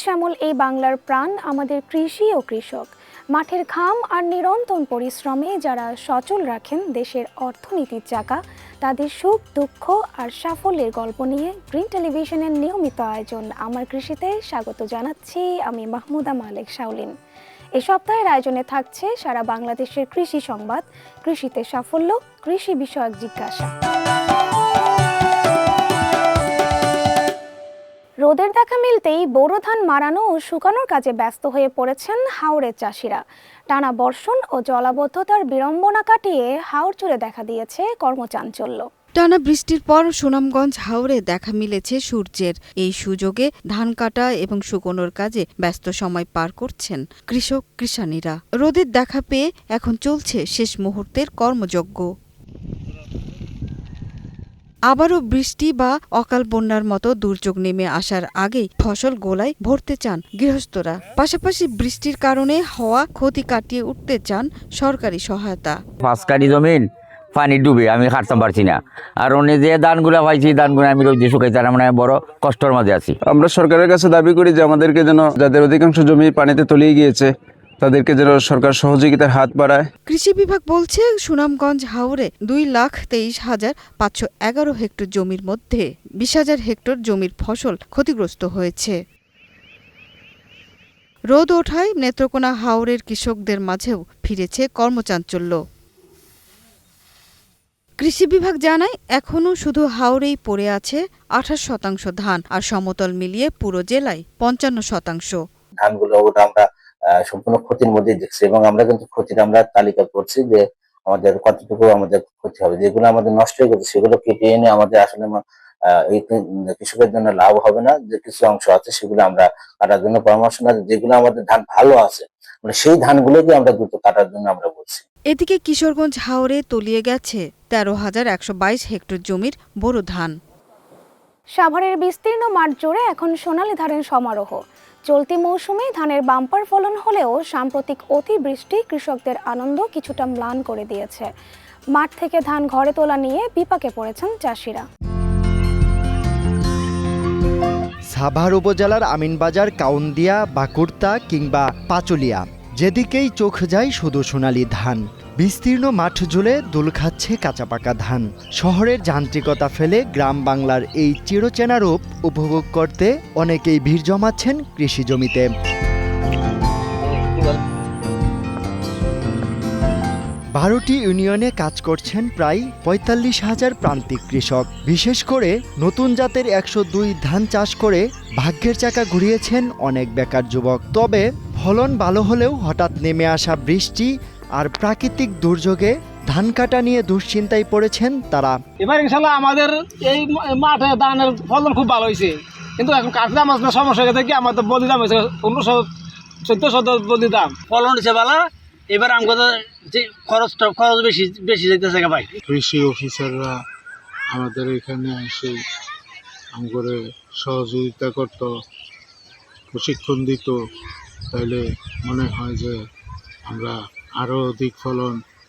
শ্যামল এই বাংলার প্রাণ আমাদের কৃষি ও কৃষক। মাঠের ঘাম আর নিরন্তর পরিশ্রমে যারা সচল রাখেন দেশের অর্থনীতির চাকা, তাদের সুখ দুঃখ আর সাফল্যের গল্প নিয়ে গ্রিন টেলিভিশনের নিয়মিত আয়োজন আমার কৃষিতে স্বাগত জানাচ্ছি আমি মাহমুদা মালেক শাওলিন। এ সপ্তাহের আয়োজনে থাকছে সারা বাংলাদেশের কৃষি সংবাদ, কৃষিতে সাফল্য, কৃষি বিষয়ক জিজ্ঞাসা। রোদের দেখা মিলতেই বোরো ধান মাড়ানো ও শুকানোর কাজে ব্যস্ত হয়ে পড়েছেন হাওরের চাষিরা। টানা বর্ষণ ও জলাবদ্ধতার বিড়ম্বনা কাটিয়ে হাওর জুড়ে দেখা দিয়েছে কর্মচাঞ্চল্য। টানা বৃষ্টির পর সুনামগঞ্জ হাওরে দেখা মিলেছে সূর্যের। এই সুযোগে ধান কাটা এবং শুকোনোর কাজে ব্যস্ত সময় পার করছেন কৃষক কৃষানীরা। রোদের দেখা পেয়ে এখন চলছে শেষ মুহূর্তের কর্মযজ্ঞ। আবারও বৃষ্টি বা অকাল বন্যার মতো দুর্যোগ নেমে আসার আগেই ফসল গোলায় ভরতে চান গৃহস্থরা। পাশাপাশি বৃষ্টির কারণে হওয়া ক্ষতি কাটিয়ে উঠতে চান সরকারি সহায়তা। 5 কাঠি জমিন পানি ডুবে আমি খাটতাম পারছি না, আর অন্য যে ধানগুলা পাইছি ধানগুলো আমি রোদে শুকাই, তার মানে বড় কষ্টের মাঝে আছি। আমরা সরকারের কাছে দাবি করি যে আমাদেরকে যেন, যাদের অধিকাংশ জমি পানিতে তলিয়ে গিয়েছে, তাদেরকে যেন সরকার সহযোগিতার হাত বাড়ায়। কৃষি বিভাগ বলছে সুনামগঞ্জ হাওরে 2,23,511 হেক্টর জমির মধ্যে 20,000 হেক্টর জমির ফসল ক্ষতিগ্রস্ত হয়েছে। রোদ ওঠায় নেত্রকোনা হাওরের কৃষকদের মাঝেও ফিরেছে কর্মচাঞ্চল্য। কৃষি বিভাগ জানায় এখনও শুধু হাওরেই পড়ে আছে 28% ধান, আর সমতল মিলিয়ে পুরো জেলায় 55%। ধানগুলো আমরা সম্পূর্ণ ক্ষতির মধ্যে দেখছি, এবং আমরা কিন্তু ক্ষতির আমরা তালিকা করছি যে আমাদের কতটুকু আমাদের ক্ষতি হবে। যেগুলো আমাদের নষ্ট হয়ে গেছে সেগুলো কেটে এনে আমাদের আসলে এই কৃষকের জন্য লাভ হবে না। যে কিছু অংশ আছে সেগুলো আমরা কাটার জন্য পরামর্শ না, যেগুলো আমাদের ধান ভালো আছে সেই ধানগুলোকে আমরা দ্রুত কাটার জন্য আমরা বলছি। এদিকে কিশোরগঞ্জ হাওরে তলিয়ে গেছে 13,122 হেক্টর জমির বোরো ধান। সাভারের বিস্তীর্ণ মাঠ জুড়ে এখন সোনালী ধানের সমারোহ। চলতি মৌসুমে ধানের বাম্পার ফলন হলেও সাম্প্রতিক অতিবৃষ্টি কৃষকদের আনন্দ কিছুটা ম্লান করে দিয়েছে। মাঠ থেকে ধান ঘরে তোলা নিয়ে বিপাকে পড়েছেন চাষিরা। সাভার উপজেলার আমিনবাজার, কাউন্দিয়া, বাকুড়তা কিংবা পাচুলিয়া, যেদিকেই চোখ যায় শুধু সোনালী ধান। বিস্তীর্ণ মাঠ জুড়ে দোল খাচ্ছে কাঁচা পাকা ধান। শহরের যান্ত্রিকতা ফেলে গ্রাম বাংলার এই চিরচেনা রূপ উপভোগ করতে অনেকেই ভিড় জমাচ্ছেন কৃষি জমিতে। 12টি ইউনিয়নে কাজ করছেন প্রায় 45,000 প্রান্তিক কৃষক। বিশেষ করে নতুন জাতের 102 ধান চাষ করে ভাগ্যের চাকা ঘুরিয়েছেন অনেক বেকার যুবক। তবে ফলন ভালো হলেও হঠাৎ নেমে আসা বৃষ্টি আর প্রাকৃতিক দুর্যোগে ধান কাটা নিয়ে দুশ্চিন্তায় পড়েছেন তারা। এবার ইনশাল্লাহ আমাদের এই মাঠে ধানের ফলন খুব ভালো হয়েছে, কিন্তু এখন কাঠতে আমার সমস্যা হয়ে গেছে কি, আমাদের বলি দাম হয়েছে 1500-1400 বলি দাম। ফলন হচ্ছে ভালো, এবার আমাদের যে খরচ বেশি যেতেছে ভাই। কৃষি অফিসাররা আমাদের এখানে এসে আমাদের সহযোগিতা করত, প্রশিক্ষণ দিত, তাইলে মনে হয় যে আমরা আরো অধিক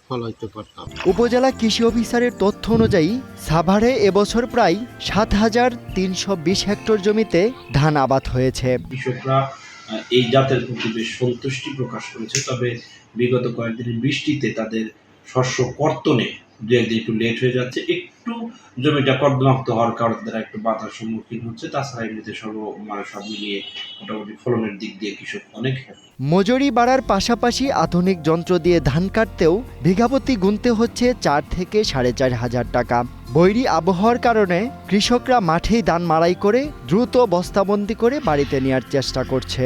ফলাইতে পারতাম। উপজেলা কৃষি অফিসারের তথ্য অনুযায়ী সাভারে এবছর প্রায় 7,320 হেক্টর জমিতে ধান আবাদ হয়েছে। কৃষকরা এই জাতের প্রতি বেশ সন্তুষ্টি প্রকাশ করেছে, তবে বিগত কয়েকদিনের বৃষ্টিতে তাদের শস্য কর্তনে দু একদিন একটু লেট হয়ে যাচ্ছে, একটু জমিটা কর্দমাক্ত হওয়ার কারণে তারা একটু বাধার সম্মুখীন হচ্ছে। তাছাড়া এমনিতে সব মিলিয়ে মোটামুটি ফলনের দিক দিয়ে কৃষক অনেক হ্যাপি। মজুরি বাড়ার পাশাপাশি আধুনিক যন্ত্র দিয়ে ধান কাটতেও বিঘাপতি গুনতে হচ্ছে 4 থেকে 4,500 টাকা। বৈরী আবহাওয়ার কারণে কৃষকরা মাঠেই ধান মাড়াই করে দ্রুত বস্তাবন্দি করে বাড়িতে নেওয়ার চেষ্টা করছে।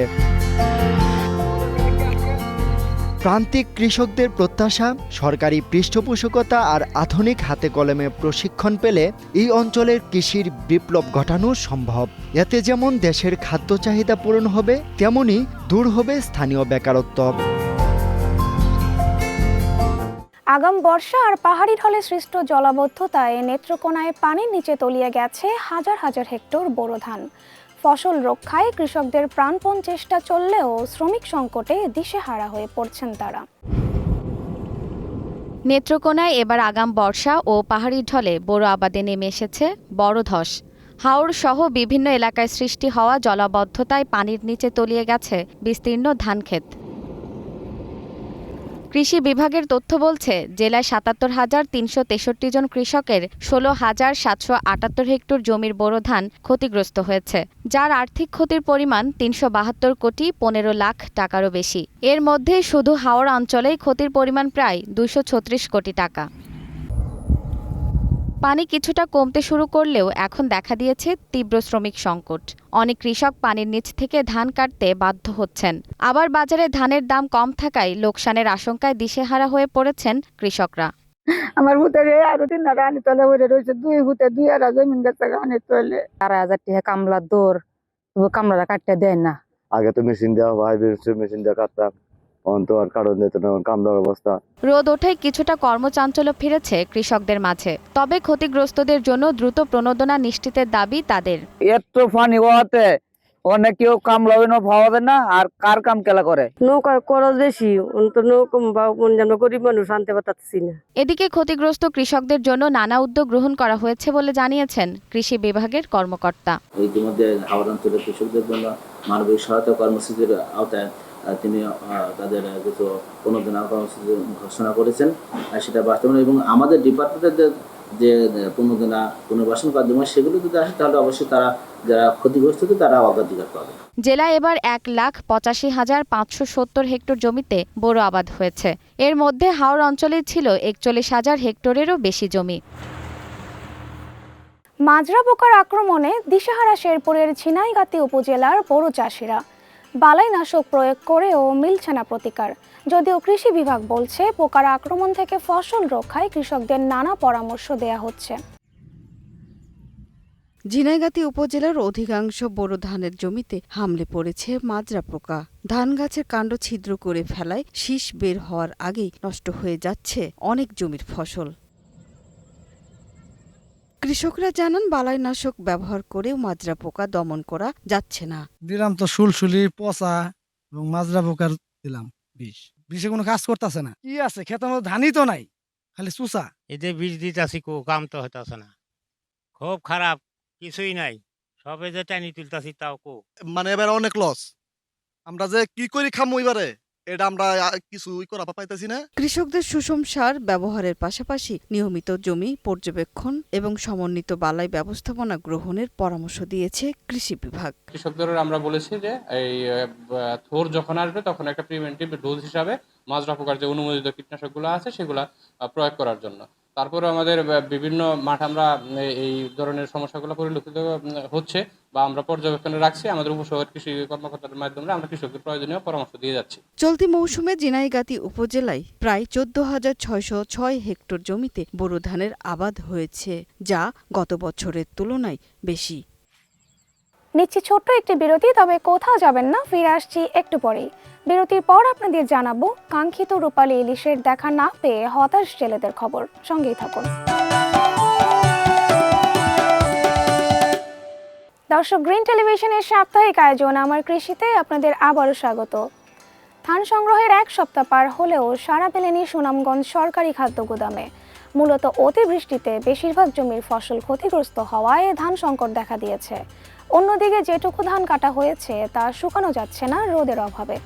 প্রান্তিক কৃষকদের প্রত্যাশা, সরকারি পৃষ্ঠপোষকতা আর আধুনিক হাতে কলমে প্রশিক্ষণ পেলে এই অঞ্চলের কৃষির বিপ্লব ঘটানো সম্ভব। এতে যেমন দেশের খাদ্য চাহিদা পূরণ হবে, তেমনি দূর হবে স্থানীয় বেকারত্ব। আগাম বর্ষা আর পাহাড়ি ঢলে সৃষ্ট জলাবদ্ধতায় নেত্রকোনায় পানির নিচে তলিয়ে গেছে হাজার হাজার হেক্টর বোরো ধান। ফসল রক্ষায় কৃষকদের প্রাণপণ চেষ্টা চললেও শ্রমিক সংকটে দিশেহারা হয়ে পড়ছেন তারা। নেত্রকোনায় এবার আগাম বর্ষা ও পাহাড়ি ঢলে বোরো আবাদে নেমে এসেছে বড় ধস। হাওড় সহ বিভিন্ন এলাকায় সৃষ্টি হওয়া জলাবদ্ধতায় পানির নিচে তলিয়ে গেছে বিস্তীর্ণ ধানক্ষেত। কৃষি বিভাগের তথ্য বলছে, জেলায় ৭৭,৩৬৩ জন কৃষকের ১৬,৭৭৮ হেক্টর জমির বোরো ধান ক্ষতিগ্রস্ত হয়েছে, যার আর্থিক ক্ষতির পরিমাণ ৩৭২ কোটি ১৫ লাখ টাকারও বেশি। এর মধ্যে শুধু হাওড় অঞ্চলেই ক্ষতির পরিমাণ প্রায় ২৩৬ কোটি টাকা। পানি কিছুটা কমতে শুরু করলেও এখন দেখা দিয়েছে তীব্র শ্রমিক সংকট। অনেক কৃষক পানির নিচ থেকে ধান কাটতে বাধ্য হচ্ছেন। আবার বাজারে ধানের দাম কম থাকায় লোকসানের আশঙ্কায় দিশেহারা হয়ে পড়েছেন কৃষকরা। আমার হুতেরে আরো ৩ রানি তলে উড়ে রয়েছে, 2 হুতে 2 আর জমিন গেছে গানের তলে। 4,000 টাকা কামলার দৌড়, কামলারা কাটতে দেয় না। আগে তো মেশিন দেওয়া হয়, মেশিন দিয়ে কাটতাম, অন্তর কারণ দিত না, কামলার অবস্থা। রোদ ওঠায় কিছুটা কর্মচাঞ্চল্য ফিরেছে কৃষকদের মাঝে। তবে ক্ষতিগ্রস্তদের জন্য দ্রুত প্রণোদনা নিশ্চিতের দাবি তাদের। এত পানি হওয়াতে অনেক কেউ কামলা পাওয়া যায় না, আর কার কাম কেলা করে। নৌকার খরচ বেশি, গরিব মানুষ আনতে পারতেছি না। এদিকে ক্ষতিগ্রস্ত কৃষকদের জন্য নানা উদ্যোগ গ্রহণ করা হয়েছে বলে জানিয়েছেন কৃষি বিভাগের কর্মকর্তা। ইতিমধ্যে হাওড় অঞ্চলের কৃষকদের জন্য মানবিক সহায়তা কর্মসূচির আওতায় তিনি তাদের কিছু প্রণোদনা কর্মসূচি ঘোষণা করেছেন, সেটা বাস্তবায়ন এবং আমাদের ডিপার্টমেন্টের যে প্রণোদনা পুনর্বাসন কার্যক্রম সেগুলো যদি আসে তাহলে অবশ্যই তারা যারা ক্ষতিগ্রস্ত তারা অগ্রাধিকার পাবে। জেলায় এবার ১,৮৫,৫৭০ হেক্টর জমিতে বোরো আবাদ হয়েছে। এর মধ্যে হাওড় অঞ্চলে ছিল ৪১,০০০ হেক্টরেরও বেশি জমি। মাজরা পোকার আক্রমণে দিশেহারা শেরপুরের ঝিনাইগাতি উপজেলার বোরো চাষিরা। বালাইনাশক প্রয়োগ করেও মিলছে না প্রতিকার। যদিও কৃষি বিভাগ বলছে পোকার আক্রমণ থেকে ফসল রক্ষায় কৃষকদের নানা পরামর্শ দেয়া হচ্ছে। ঝিনাইগাতি উপজেলার অধিকাংশ বোরো ধানের জমিতে হামলে পড়েছে মাজরা পোকা। ধান গাছের কাণ্ড ছিদ্র করে ফেলায় শীষ বের হওয়ার আগেই নষ্ট হয়ে যাচ্ছে অনেক জমির ফসল। কৃষকরা জানান, বালাইনাশক ব্যবহার করেও মাজরা পোকা দমন করা যাচ্ছে না। দিলাম তো সুলসুলি, পচা এবং মাজরা পোকার দিলাম বিষে কোনো কাজ করতেছে না। কি আছে খেতের মধ্যে ধানই তো নাই, খালি চুষা। এই যে বীজ দিতেছি কাম তো হইতেছে না, খুব খারাপ, কিছুই নাই, সবে যে টানি তুলতেছি তাও মানে এবার অনেক লস। আমরা যে কি করি খামো এবারে এটা আমরা কিছু করা পাইতেছি না। কৃষকদের সুষম সার ব্যবহারের পাশাপাশি নিয়মিত জমি পর্যবেক্ষণ এবং সমন্বিত বালাই ব্যবস্থাপনা গ্রহণের পরামর্শ দিয়েছে কৃষি বিভাগ। কৃষকদের আমরা বলেছি যে এই থোর যখন আসবে তখন একটা প্রিভেন্টিভ ডোজ হিসাবে মাজরা পোকার যে অনুমোদিত কীটনাশকগুলো আছে সেগুলা প্রয়োগ করার জন্য। তারপরে আমাদের বিভিন্ন মাঠ আমরা এই ধরনের সমস্যাগুলো পরিলক্ষিত হচ্ছে বা আমরা পর্যবেক্ষণে রাখছি। আমাদের উপশহর কৃষি কর্মকর্তাদের মাধ্যমে আমরা কৃষকদের প্রয়োজনীয় পরামর্শ দিয়ে যাচ্ছি। চলতি মৌসুমে ঝিনাইগাতি উপজেলায় প্রায় ১৪,৬০৬ হেক্টর জমিতে বোরো ধানের আবাদ হয়েছে, যা গত বছরের তুলনায় বেশি। নিচ্ছি ছোট্ট একটি বিরতি, তবে কোথাও যাবেন না, ফিরে আসছি একটু পরেই। বিরতির পর আপনাদের জানাবো কাঙ্ক্ষিত রূপালী ইলিশের দেখা না পেয়ে হতাশ জেলেদের খবর। সঙ্গেই থাকুন। দর্শক, গ্রিন টেলিভিশনের সাপ্তাহিক আয়োজন আমার কৃষিতে আপনাদের আবারও স্বাগত। ধান সংগ্রহের 1 সপ্তাহ পার হলেও সাড়া পেলেনি সুনামগঞ্জ সরকারি খাদ্য গুদামে। মূলত অতিবৃষ্টিতে বেশিরভাগ জমির ফসল ক্ষতিগ্রস্ত হওয়ায় ধান সংকট দেখা দিয়েছে। অন্যদিকে যেটুকু ধান কাটা হয়েছে তা শুকানো যাচ্ছে না রোদের অভাবে।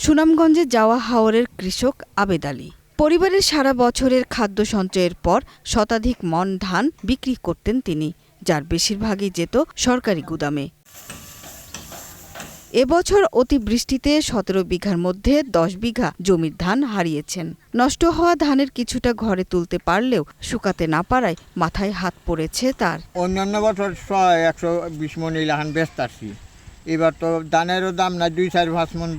সুনামগঞ্জে যাওয়া হাওরের কৃষক আবেদ আলী পরিবারের সারা বছরের খাদ্য সঞ্চয়ের পর শতাধিক মন ধান বিক্রি করতেন তিনি, যার বেশিরভাগই যেত সরকারি গুদামে। এবছর অতিবৃষ্টিতে 17 বিঘার মধ্যে 10 বিঘা জমির ধান হারিয়েছেন। নষ্ট হওয়া ধানের কিছুটা ঘরে তুলতে পারলেও শুকাতে না পারায় মাথায় হাত পড়েছে তার। অন্যান্য বছর 120 মন ইলাহান বেচতে আসছি, এবার তো ধানেরও দাম না, 2-4-5 মন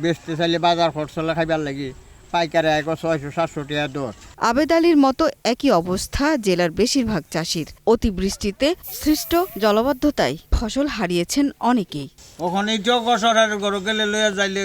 বেচতে চাইলে বাজার খরচলা খাইবার লাগে, পাইকারে 600-700 টাকা দর। আবেদ আলীর মতো একই অবস্থা জেলার বেশিরভাগ চাষির। অতিবৃষ্টিতে সৃষ্ট জলাবদ্ধতায় ফসল হারিয়েছেন অনেকেই। ওখানে জগসরের গরু গেলে লইয়া যাইলে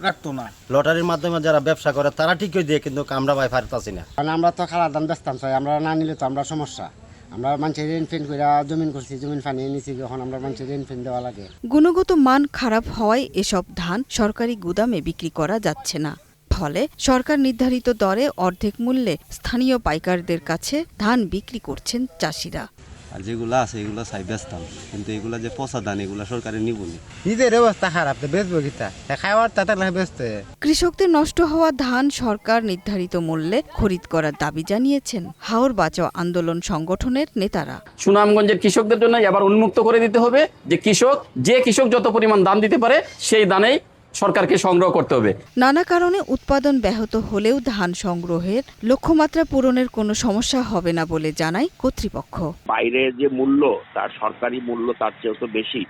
রাখতো না। লটারির মাধ্যমে যারা ব্যবসা করে তারা ঠিকই দিয়ে, কিন্তু আমরা ভাই পারতাছি না। কারণ আমরা তো খারাপ দাম বেচতাম চাই, আমরা না নিলে তো আমরা সমস্যা। আমরা মানুষের ঋণ ফিন করে জমিন করছি, জমিন ফানিয়ে নিছি, যখন আমরা মানুষের ঋণ ফিন দেওয়া লাগে। গুণগত মান খারাপ হওয়ায় এসব ধান সরকারি গুদামে বিক্রি করা যাচ্ছে না। ফলে সরকার নির্ধারিত দরে অর্ধেক মূল্যে স্থানীয় পাইকারদের কাছে ধান বিক্রি করছেন চাষিরা। আর যেগুলো আছে এগুলো চাই বেচতাম, কিন্তু এগুলো যে পচা ধান এগুলো সরকারে নিবনি। নিজের অবস্থা খারাপ, তো বেচবো কিতা, খাওয়ার তাতে বেচতে। কৃষকদের নষ্ট হওয়া ধান সরকার নির্ধারিত মূল্যে খরিদ করার দাবি জানিয়েছেন হাওর বাঁচাও আন্দোলন সংগঠনের নেতারা। সুনামগঞ্জের কৃষকদের জন্য এবার উন্মুক্ত করে দিতে হবে যে কৃষক যত পরিমাণ দাম দিতে পারে সেই দানেই সরকারকে সংগ্রহ করতে হবে। নানা কারণে উৎপাদন ব্যাহত হলেও ধান সংগ্রহের লক্ষ্যমাত্রা পূরণের কোনো সমস্যা হবে না বলে জানায় কর্তৃপক্ষ। বাইরে যে মূল্য, তার সরকারি মূল্য তার চেয়েও তো বেশি।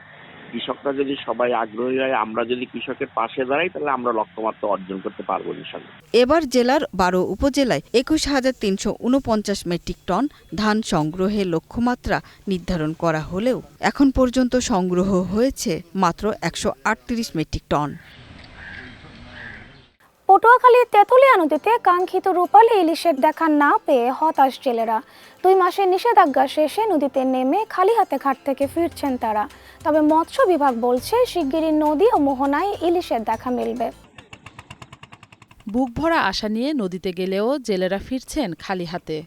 কৃষকরা যদি সবাই আগ্রহী হয়, আমরা যদি কৃষকের পাশে দাঁড়াই, তাহলে আমরা লক্ষ্যমাত্রা অর্জন করতে পারবো ইনশাআল্লাহ। এবার জেলার 12 উপজেলায় 21,349 মেট্রিক টন ধান সংগ্রহের লক্ষ্যমাত্রা নির্ধারণ করা হলেও এখন পর্যন্ত সংগ্রহ হয়েছে মাত্র 138 মেট্রিক টন। পটুয়াখালীর তেঁতুলিয়া নদীতে কাঙ্ক্ষিত রূপালী ইলিশের দেখা না পেয়ে হতাশ জেলেরা। 2 মাসের নিষেধাজ্ঞা শেষে নদীতে নেমে খালি হাতে ঘাট থেকে ফিরছেন তারা। তবে মৎস্য বিভাগ বলছে শিগগিরই নদী ও মোহনায় ইলিশের দেখা মিলবে। বুক ভরা আশা নিয়ে নদীতে গেলেও জেলেরা ফিরছেন খালি হাতে।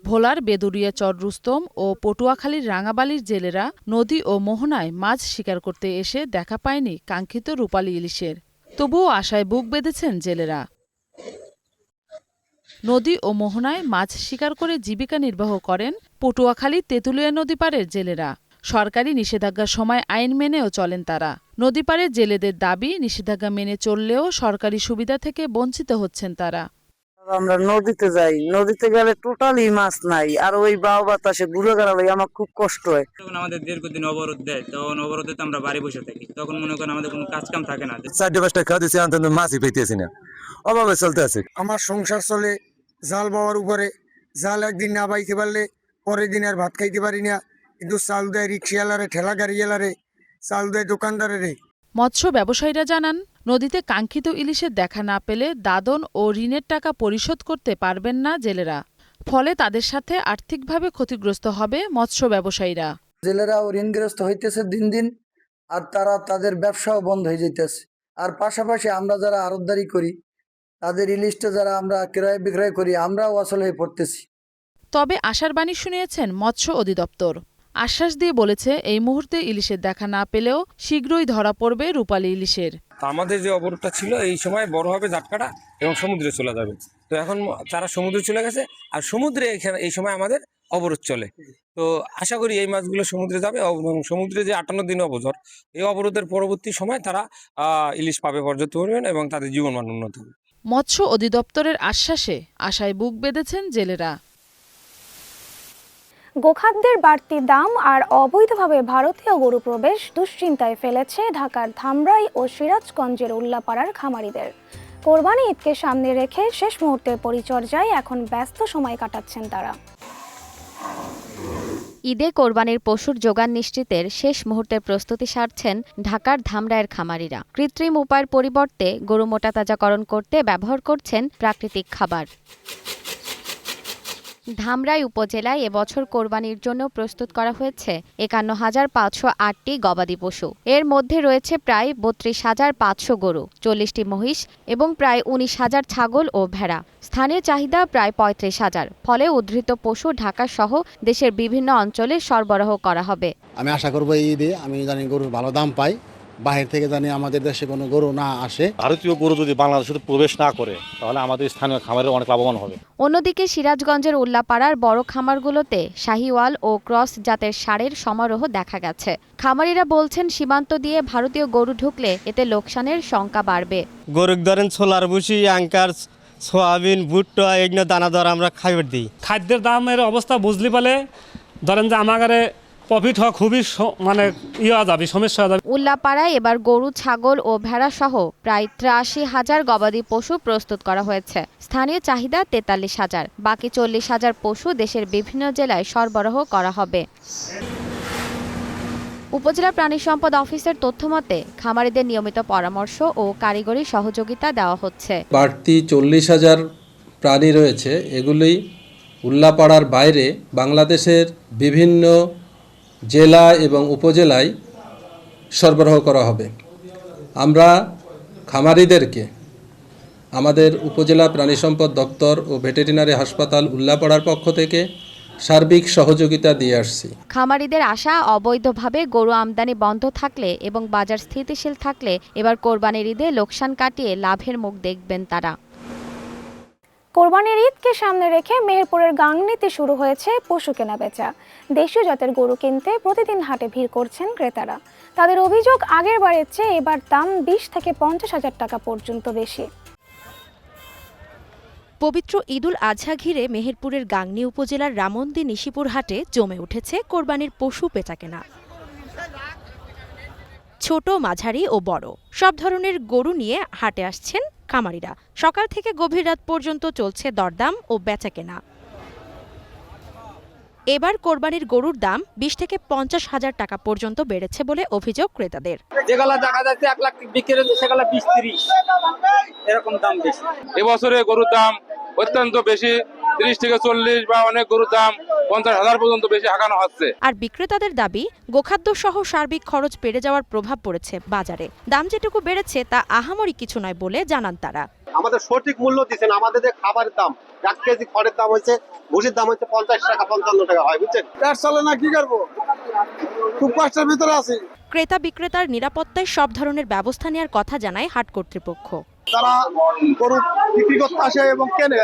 ভোলার বেদুরিয়া চর রুস্তম ও পটুয়াখালীর রাঙাবালির জেলেরা নদী ও মোহনায় মাছ শিকার করতে এসে দেখা পায়নি কাঙ্ক্ষিত রূপালী ইলিশের। তবুও আশায় বুক বেঁধেছেন জেলেরা। নদী ও মোহনায় মাছ শিকার করে জীবিকা নির্বাহ করেন পটুয়াখালীর তেঁতুলিয়া নদী পাড়ের জেলেরা। সরকারি নিষেধাজ্ঞার সময় আইন মেনেও চলেন তারা। নদী পাড়ের জেলেদের দাবি, নিষেধাজ্ঞা মেনে চললেও সরকারি সুবিধা থেকে বঞ্চিত হচ্ছেন তারা। আমরা নদীতে যাই, নদীতে গেলে টোটালি মাছ নাই, আর ওই বাও বাতাসে ঘুরে গেলে আমার খুব কষ্ট হয়। যখন আমাদের দীর্ঘদিন অবরোধ দেয়, তখন অবরোধে আমরা বাড়ি বসে থাকি, তখন মনে করেন আমাদের কোনো কাজ কাম থাকে না। 4-5টা খাওয়া দিচ্ছি, অন্তত মাছই পেতেছি না, অভাবে চলতে আছে। আমার সংসার চলে জাল বাবার উপরে। জাল একদিন না বাইতে পারলে পরের দিন আর ভাত খাইতে পারি না। কিন্তু চাল দেয় রিক্সাওয়ালারে, ঠেলা গাড়িওয়ালারে, চাল দেয় দোকানদারেরে। মৎস্য ব্যবসায়ীরা জানান, নদীতে কাঙ্ক্ষিত ইলিশের দেখা না পেলে দাদন ও ঋণের টাকা পরিশোধ করতে পারবেন না জেলেরা। ফলে তাদের সাথে আর্থিকভাবে ক্ষতিগ্রস্ত হবে মৎস্য ব্যবসায়ীরা। জেলেরাও ঋণগ্রস্ত হইতেছে দিন দিন, আর তারা তাদের ব্যবসাও বন্ধ হয়ে যাইতেছে। আর পাশাপাশি আমরা যারা আড়তদারি করি, তাদের ইলিশটা যারা আমরা ক্রয় বিক্রয় করি, আমরাও আসলে হয়ে পড়তেছি। তবে আশার বাণী শুনিয়েছেন মৎস্য অধিদপ্তর। আশ্বাস দিয়ে বলেছে, এই মুহূর্তে ইলিশের দেখা না পেলেও শীঘ্রই ধরা পড়বে রূপালী ইলিশের। আমাদের যে অবরোধটা ছিল, এই সময় বড় হবে জাটকাটা এবং সমুদ্রে চলে যাবে। তো এখন তারা সমুদ্রে চলে গেছে, আর সমুদ্রে এই সময় আমাদের অবরোধ চলে। তো আশা করি এই মাছগুলো সমুদ্রে যাবে এবং সমুদ্রে যে 58 দিন অবরোধ, এই অবরোধের পরবর্তী সময় তারা ইলিশ পাবে পর্যাপ্ত পরিমাণ এবং তাদের জীবনমান উন্নত হবে। মৎস্য অধিদপ্তরের আশ্বাসে আশায় বুক বেঁধেছেন জেলেরা। গোখাদ্যের বাড়তি দাম আর অবৈধভাবে ভারতীয় গরু প্রবেশ দুশ্চিন্তায় ফেলেছে ঢাকার ধামরাই ও সিরাজগঞ্জের উল্লাপাড়ার খামারিদের। কোরবানি ঈদকে সামনে রেখে শেষ মুহূর্তের পরিচর্যায় এখন ব্যস্ত সময় কাটাচ্ছেন তারা। ঈদে কোরবানির পশুর যোগান নিশ্চিতের শেষ মুহূর্তের প্রস্তুতি সারছেন ঢাকার ধামরাইয়ের খামারিরা। কৃত্রিম উপায়ের পরিবর্তে গরু মোটাতাজাকরণ করতে ব্যবহার করছেন প্রাকৃতিক খাবার। ধামরাই উপজেলায় এবছর কোরবানির জন্য প্রস্তুত করা হয়েছে 51,508টি গবাদি পশু। এর মধ্যে রয়েছে প্রায় 32,500 গরু, 40টি মহিষ এবং প্রায় 19,000 ছাগল ও ভেড়া। স্থানীয় চাহিদা প্রায় 35,000। ফলে উদ্ধৃত পশু ঢাকা সহ দেশের বিভিন্ন অঞ্চলে সরবরাহ করা হবে। আমি আশা করব এই ঈদে আমি জানি গরুর ভালো দাম পাই, বাহির থেকে জানি আমাদের দেশে কোনো গরু না আসে। ভারতীয় গরু যদি বাংলাদেশে প্রবেশ না করে, তাহলে আমাদের স্থানীয় খামারের অনেক লাভবান হবে। অন্যদিকে সিরাজগঞ্জের উল্লাপাড়ার বড় খামারগুলোতে শাহিওয়াল ও ক্রস জাতের ষাঁড়ের সমারোহ দেখা গেছে। খামারিরা বলছেন, সীমান্ত দিয়ে ভারতীয় গরু ঢুকলে এতে লোকসানের শঙ্কা বাড়বে। গরু ধরেন ছোলার ভুসি, অ্যাঙ্কার, সোয়াবিন, ভুট্টা এগুলো দানা দর আমরা খাইবার দিই। খাদ্যের দামের অবস্থা বুঝলি পালে ধরেন যে আমাদের প্রফিট হওয়া খুবই মানে যাবে, সমস্যা হয়ে যাবে। উল্লাপাড়ায় এবার গরু, ছাগল ও ভেড়া সহ প্রায় 83,000 গবাদি পশু প্রস্তুত করা হয়েছে। স্থানীয় চাহিদা 43,000। বাকি 40,000 পশু দেশের বিভিন্ন জেলায় সরবরাহ করা হবে। উপজেলা প্রাণী সম্পদ অফিসের তথ্যমতে খামারিদের নিয়মিত পরামর্শ ও কারিগরি সহযোগিতা দেওয়া হচ্ছে। বাড়তি 40,000 প্রাণী রয়েছে, এগুলি উল্লাপাড়ার বাইরে বাংলাদেশের বিভিন্ন জেলা এবং উপজেলায় সরবরাহ করা হবে। আমরা খামারিদেরকে আমাদের উপজেলা প্রাণী সম্পদ দপ্তর ও ভেটেরিনারি হাসপাতাল উল্লাপাড়ার পক্ষ থেকে সার্বিক সহযোগিতা দিয়ে আসছি। খামারিদের আশা, অবৈধভাবে গরু আমদানি বন্ধ থাকলে এবং বাজার স্থিতিশীল থাকলে এবার কোরবানির ঈদে লোকসান কাটিয়ে লাভের মুখ দেখবেন তারা। কোরবানির ঈদকে সামনে রেখে মেহেরপুরের গাংনীতে শুরু হয়েছে পশু কেনাবেচা। দেশীয় জাতের গরু কিনতে প্রতিদিন হাটে ভিড় করছেন ক্রেতারা। তাদের অভিযোগ, আগের বারের চেয়ে এবার দাম 20 থেকে 50 হাজার টাকা পর্যন্ত বেশি। পবিত্র ঈদুল আজহা ঘিরে মেহেরপুরের গাংনী উপজেলার রামন্দি নিশিপুর হাটে জমে উঠেছে কোরবানির পশু বেচাকেনা। ছোট, মাঝারি ও বড় সব ধরনের গরু নিয়ে হাটে আসছেন খামারিরা। সকাল থেকে গভীর রাত পর্যন্ত চলছে দরদাম ও বেচাকেনা। এবার কোরবানির গরুর দাম 20 থেকে 50 হাজার টাকা পর্যন্ত বেড়েছে বলে অভিযোগ ক্রেতাদের। যেগুলা দেখা যাচ্ছে 1 লাখ বিক্রি হচ্ছে সেগুলা 20-30 এরকম দাম বেশি। এবছরে গরুর দাম অত্যন্ত বেশি, 30 থেকে 40 বা অনেক গরুর দাম 50,000 পর্যন্ত বেশি হাঁকানো হচ্ছে। আর বিক্রেতাদের দাবি, গোখাদ্য সহ সার্বিক খরচ বেড়ে যাওয়ার প্রভাব পড়েছে বাজারে। দাম যেটুকু বেড়েছে তা আহামরি কিছু নয় বলে জানান তারা। আমাদের সঠিক মূল্য দিচ্ছেন। আমাদের যে খাবারের দাম, 1 কেজি খড়ের দাম হচ্ছে, ভুসির দাম হচ্ছে 50 টাকা 55 টাকা হয়, বুঝছেন? পেট চলে না, কি করবো, খুব কষ্টের ভিতরে আছি। ক্রেতা বিক্রেতার নিরাপত্তায় সব ধরনের ব্যবস্থা নেওয়ার কথা জানায় হাট কর্তৃপক্ষ। তারা গরু বিক্রি করতে আসে এবং কেনে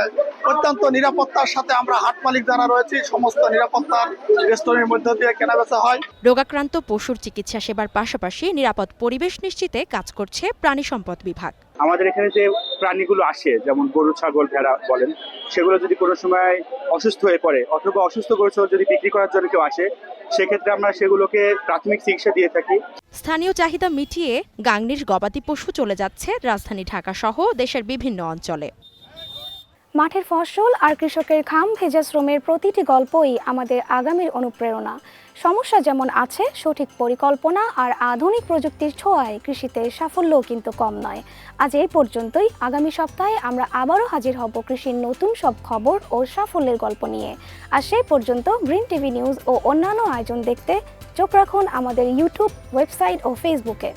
অত্যন্ত নিরাপত্তার সাথে আমরা হাট মালিক যারা রয়েছে সমস্ত নিরাপত্তার রেস্টুরেন্টের মধ্যে দিয়ে কেনাবেচা হয়। রোগাক্রান্ত পশুর চিকিৎসা সেবার পাশাপাশি নিরাপদ পরিবেশ নিশ্চিতে কাজ করছে প্রাণী সম্পদ বিভাগ। আমাদের এখানে যে প্রাণীগুলো আসে, যেমন গরু, ছাগল, ভেড়া বলেন, সেগুলো যদি কোনো সময় অসুস্থ হয়ে পড়ে অথবা অসুস্থ গরু যদি বিক্রি করার জন্য কেউ আসে, সেক্ষেত্রে আমরা সেগুলোকে প্রাথমিক চিকিৎসা দিয়ে থাকি। স্থানীয় চাহিদা মিটিয়ে গাংনীর গবাদি পশু চলে যাচ্ছে রাজধানী ঢাকা সহ দেশের বিভিন্ন অঞ্চলে। মাঠের ফসল আর কৃষকের ঘাম ভেজা শ্রমের প্রতিটি গল্পই আমাদের আগামীর অনুপ্রেরণা। সমস্যা যেমন আছে, সঠিক পরিকল্পনা আর আধুনিক প্রযুক্তির ছোঁয়ায় কৃষিতে সাফল্যও কিন্তু কম নয়। আজ এই পর্যন্তই। আগামী সপ্তাহে আমরা আবারও হাজির হব কৃষির নতুন সব খবর ও সাফল্যের গল্প নিয়ে। আর সেই পর্যন্ত গ্রিন টিভি নিউজ ও অন্যান্য আয়োজন দেখতে চোখ রাখুন আমাদের ইউটিউব, ওয়েবসাইট ও ফেসবুকে।